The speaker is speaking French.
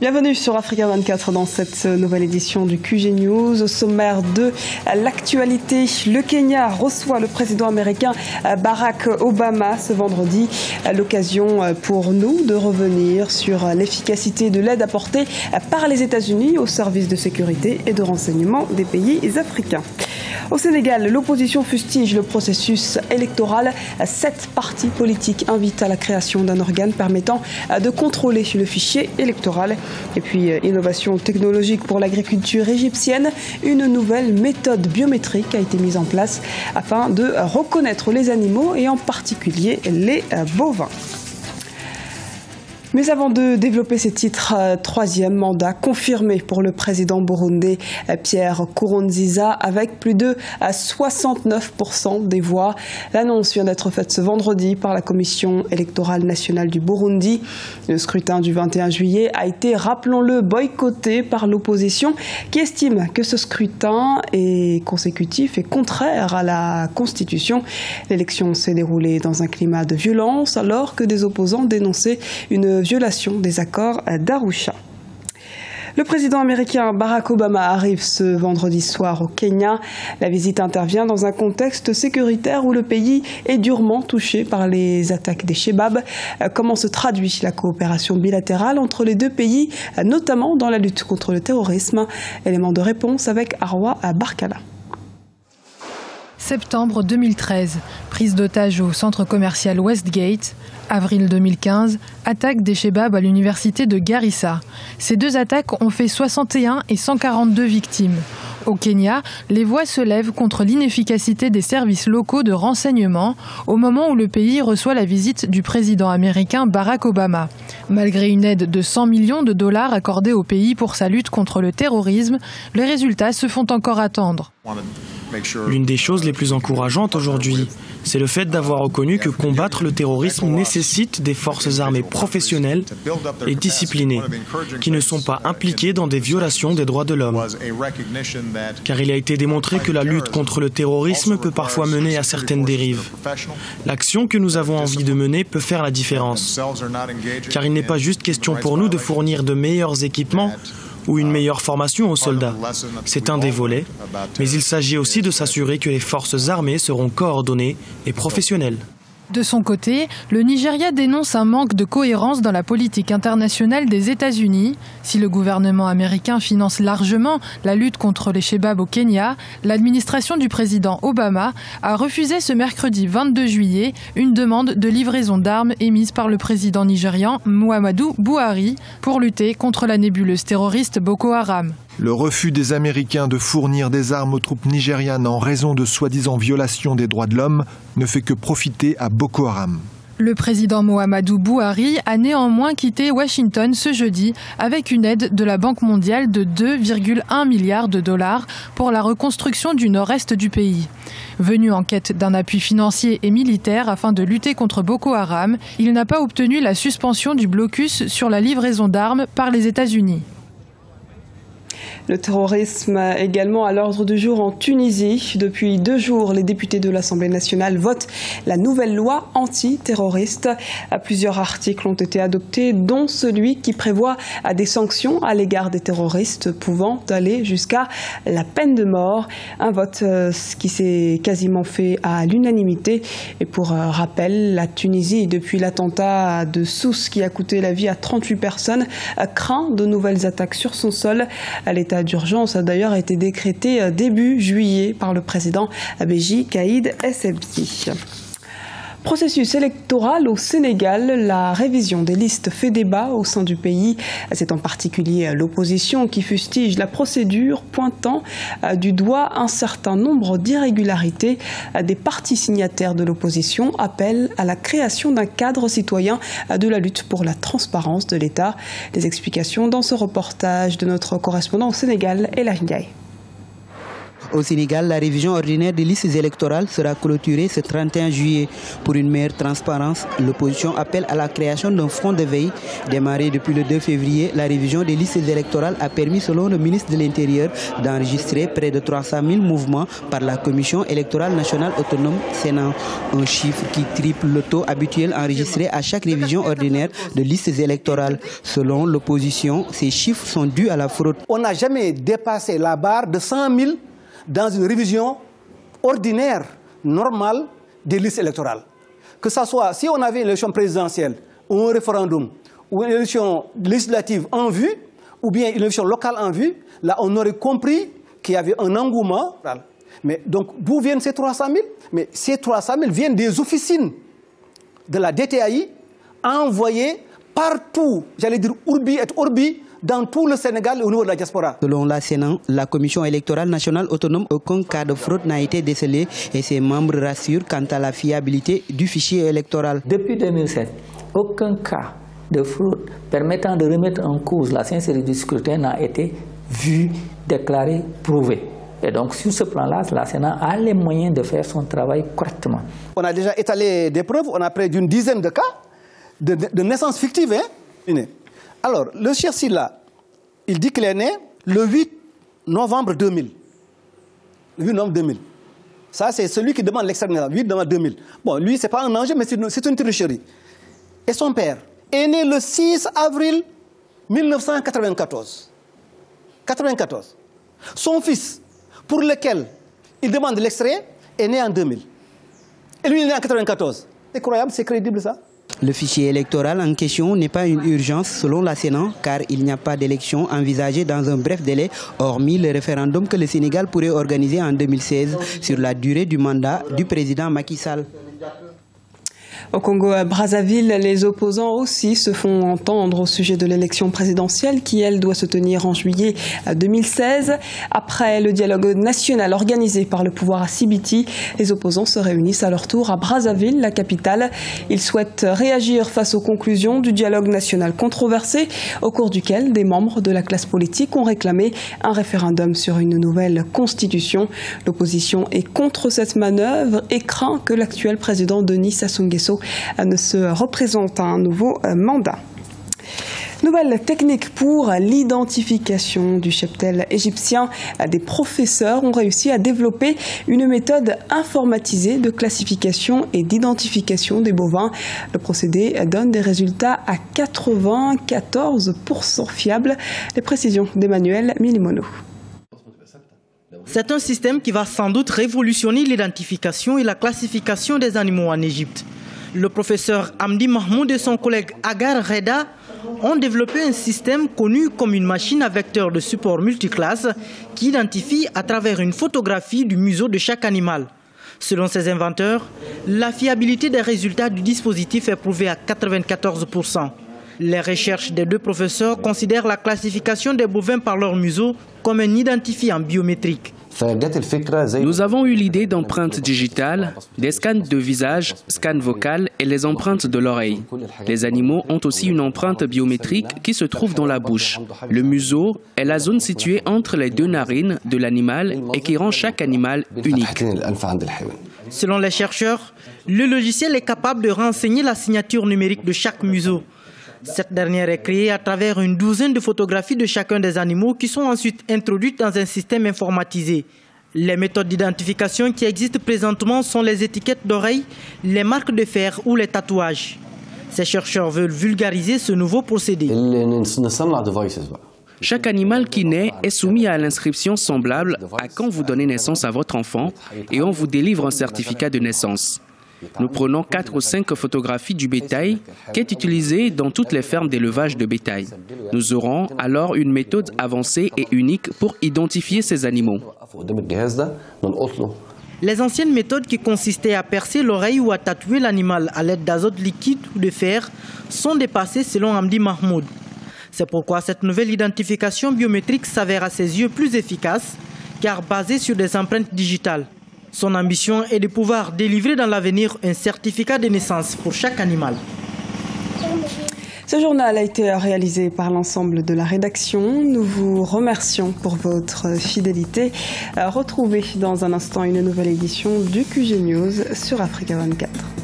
Bienvenue sur Africa 24 dans cette nouvelle édition du QG News. Au sommaire de l'actualité, le Kenya reçoit le président américain Barack Obama ce vendredi. L'occasion pour nous de revenir sur l'efficacité de l'aide apportée par les États-Unis aux services de sécurité et de renseignement des pays africains. Au Sénégal, l'opposition fustige le processus électoral. 7 partis politiques invitent à la création d'un organe permettant de contrôler le fichier électoral. Et puis, innovation technologique pour l'agriculture égyptienne. Une nouvelle méthode biométrique a été mise en place afin de reconnaître les animaux et en particulier les bovins. Mais avant de développer ces titres, troisième mandat confirmé pour le président burundais Pierre Nkurunziza avec plus de 69% des voix. L'annonce vient d'être faite ce vendredi par la Commission électorale nationale du Burundi. Le scrutin du 21 juillet a été, rappelons-le, boycotté par l'opposition qui estime que ce scrutin est consécutif et contraire à la Constitution. L'élection s'est déroulée dans un climat de violence alors que des opposants dénonçaient une violation des accords d'Arusha. Le président américain Barack Obama arrive ce vendredi soir au Kenya. La visite intervient dans un contexte sécuritaire où le pays est durement touché par les attaques des Shebabs. Comment se traduit la coopération bilatérale entre les deux pays, notamment dans la lutte contre le terrorisme? Élément de réponse avec Arwa Barkala. Septembre 2013, prise d'otage au centre commercial Westgate. Avril 2015, attaque des Shebabs à l'université de Garissa. Ces deux attaques ont fait 61 et 142 victimes. Au Kenya, les voix se lèvent contre l'inefficacité des services locaux de renseignement au moment où le pays reçoit la visite du président américain Barack Obama. Malgré une aide de 100 millions de dollars accordée au pays pour sa lutte contre le terrorisme, les résultats se font encore attendre. L'une des choses les plus encourageantes aujourd'hui, c'est le fait d'avoir reconnu que combattre le terrorisme nécessite des forces armées professionnelles et disciplinées, qui ne sont pas impliquées dans des violations des droits de l'homme. Car il a été démontré que la lutte contre le terrorisme peut parfois mener à certaines dérives. L'action que nous avons envie de mener peut faire la différence. Car il n'est pas juste question pour nous de fournir de meilleurs équipements ou une meilleure formation aux soldats. C'est un des volets, mais il s'agit aussi de s'assurer que les forces armées seront coordonnées et professionnelles. De son côté, le Nigeria dénonce un manque de cohérence dans la politique internationale des États-Unis. Si le gouvernement américain finance largement la lutte contre les Shebabs au Kenya, l'administration du président Obama a refusé ce mercredi 22 juillet une demande de livraison d'armes émise par le président nigérian Muhammadu Buhari pour lutter contre la nébuleuse terroriste Boko Haram. Le refus des Américains de fournir des armes aux troupes nigérianes en raison de soi-disant violations des droits de l'homme ne fait que profiter à Boko Haram. Le président Muhammadu Buhari a néanmoins quitté Washington ce jeudi avec une aide de la Banque mondiale de 2,1 milliards de dollars pour la reconstruction du nord-est du pays. Venu en quête d'un appui financier et militaire afin de lutter contre Boko Haram, il n'a pas obtenu la suspension du blocus sur la livraison d'armes par les États-Unis. Le terrorisme également à l'ordre du jour en Tunisie. Depuis 2 jours, les députés de l'Assemblée nationale votent la nouvelle loi antiterroriste. Plusieurs articles ont été adoptés, dont celui qui prévoit des sanctions à l'égard des terroristes pouvant aller jusqu'à la peine de mort. Un vote qui s'est quasiment fait à l'unanimité. Et pour rappel, la Tunisie, depuis l'attentat de Sousse qui a coûté la vie à 38 personnes, craint de nouvelles attaques sur son sol. L'état d'urgence a d'ailleurs été décrété début juillet par le président Béji Caïd Essebsi. Processus électoral au Sénégal, la révision des listes fait débat au sein du pays. C'est en particulier l'opposition qui fustige la procédure, pointant du doigt un certain nombre d'irrégularités. Des partis signataires de l'opposition appellent à la création d'un cadre citoyen de la lutte pour la transparence de l'État. Les explications dans ce reportage de notre correspondant au Sénégal, Ella Ndiaye. Au Sénégal, la révision ordinaire des listes électorales sera clôturée ce 31 juillet. Pour une meilleure transparence, l'opposition appelle à la création d'un front de veille. Démarré depuis le 2 février, la révision des listes électorales a permis, selon le ministre de l'Intérieur, d'enregistrer près de 300 000 mouvements par la Commission électorale nationale autonome Sénat. Un chiffre qui triple le taux habituel enregistré à chaque révision ordinaire de listes électorales. Selon l'opposition, ces chiffres sont dus à la fraude. On n'a jamais dépassé la barre de 100 000 dans une révision ordinaire, normale des listes électorales. Que ce soit si on avait une élection présidentielle ou un référendum ou une élection législative en vue ou bien une élection locale en vue, là on aurait compris qu'il y avait un engouement. Mais donc d'où viennent ces 300 000? Mais ces 300 000 viennent des officines de la DTAI envoyées partout, j'allais dire urbi et orbi, dans tout le Sénégal et au niveau de la diaspora. Selon la Sénat, la Commission électorale nationale autonome, aucun cas de fraude n'a été décelé et ses membres rassurent quant à la fiabilité du fichier électoral. Depuis 2007, aucun cas de fraude permettant de remettre en cause la sincérité du scrutin n'a été vu, déclaré, prouvé. Et donc sur ce plan-là, la Sénat a les moyens de faire son travail correctement. On a déjà étalé des preuves, on a près d'une dizaine de cas de naissance fictive. Alors, le cher Sylla, il dit qu'il est né le 8 novembre 2000. Le 8 novembre 2000. Ça, c'est celui qui demande l'extrait, 8 novembre 2000. Bon, lui, ce n'est pas un enjeu, mais c'est une tricherie. Et son père est né le 6 avril 1994. 94. Son fils, pour lequel il demande l'extrait, est né en 2000. Et lui, il est né en 94. C'est croyable, c'est crédible, ça? Le fichier électoral en question n'est pas une urgence selon la Sénat, car il n'y a pas d'élection envisagée dans un bref délai, hormis le référendum que le Sénégal pourrait organiser en 2016 sur la durée du mandat du président Macky Sall. Au Congo-Brazzaville, les opposants aussi se font entendre au sujet de l'élection présidentielle qui, elle, doit se tenir en juillet 2016. Après le dialogue national organisé par le pouvoir à Sibiti, les opposants se réunissent à leur tour à Brazzaville, la capitale. Ils souhaitent réagir face aux conclusions du dialogue national controversé, au cours duquel des membres de la classe politique ont réclamé un référendum sur une nouvelle constitution. L'opposition est contre cette manœuvre et craint que l'actuel président Denis Sassou Nguesso ne se représente à un nouveau mandat. Nouvelle technique pour l'identification du cheptel égyptien. Des professeurs ont réussi à développer une méthode informatisée de classification et d'identification des bovins. Le procédé donne des résultats à 94% fiables. Les précisions d'Emmanuel Milimono. C'est un système qui va sans doute révolutionner l'identification et la classification des animaux en Égypte. Le professeur Hamdi Mahmoud et son collègue Agar Reda ont développé un système connu comme une machine à vecteur de support multiclasse qui identifie à travers une photographie du museau de chaque animal. Selon ses inventeurs, la fiabilité des résultats du dispositif est prouvée à 94%. Les recherches des deux professeurs considèrent la classification des bovins par leur museau comme un identifiant biométrique. Nous avons eu l'idée d'empreintes digitales, des scans de visage, scans vocales et les empreintes de l'oreille. Les animaux ont aussi une empreinte biométrique qui se trouve dans la bouche. Le museau est la zone située entre les deux narines de l'animal et qui rend chaque animal unique. Selon les chercheurs, le logiciel est capable de renseigner la signature numérique de chaque museau. Cette dernière est créée à travers une douzaine de photographies de chacun des animaux qui sont ensuite introduites dans un système informatisé. Les méthodes d'identification qui existent présentement sont les étiquettes d'oreilles, les marques de fer ou les tatouages. Ces chercheurs veulent vulgariser ce nouveau procédé. Chaque animal qui naît est soumis à l'inscription semblable à quand vous donnez naissance à votre enfant et on vous délivre un certificat de naissance. Nous prenons 4 ou 5 photographies du bétail qui est utilisé dans toutes les fermes d'élevage de bétail. Nous aurons alors une méthode avancée et unique pour identifier ces animaux. Les anciennes méthodes qui consistaient à percer l'oreille ou à tatouer l'animal à l'aide d'azote liquide ou de fer sont dépassées selon Hamdi Mahmoud. C'est pourquoi cette nouvelle identification biométrique s'avère à ses yeux plus efficace car basée sur des empreintes digitales. Son ambition est de pouvoir délivrer dans l'avenir un certificat de naissance pour chaque animal. Ce journal a été réalisé par l'ensemble de la rédaction. Nous vous remercions pour votre fidélité. Retrouvez dans un instant une nouvelle édition du QG News sur Africa 24.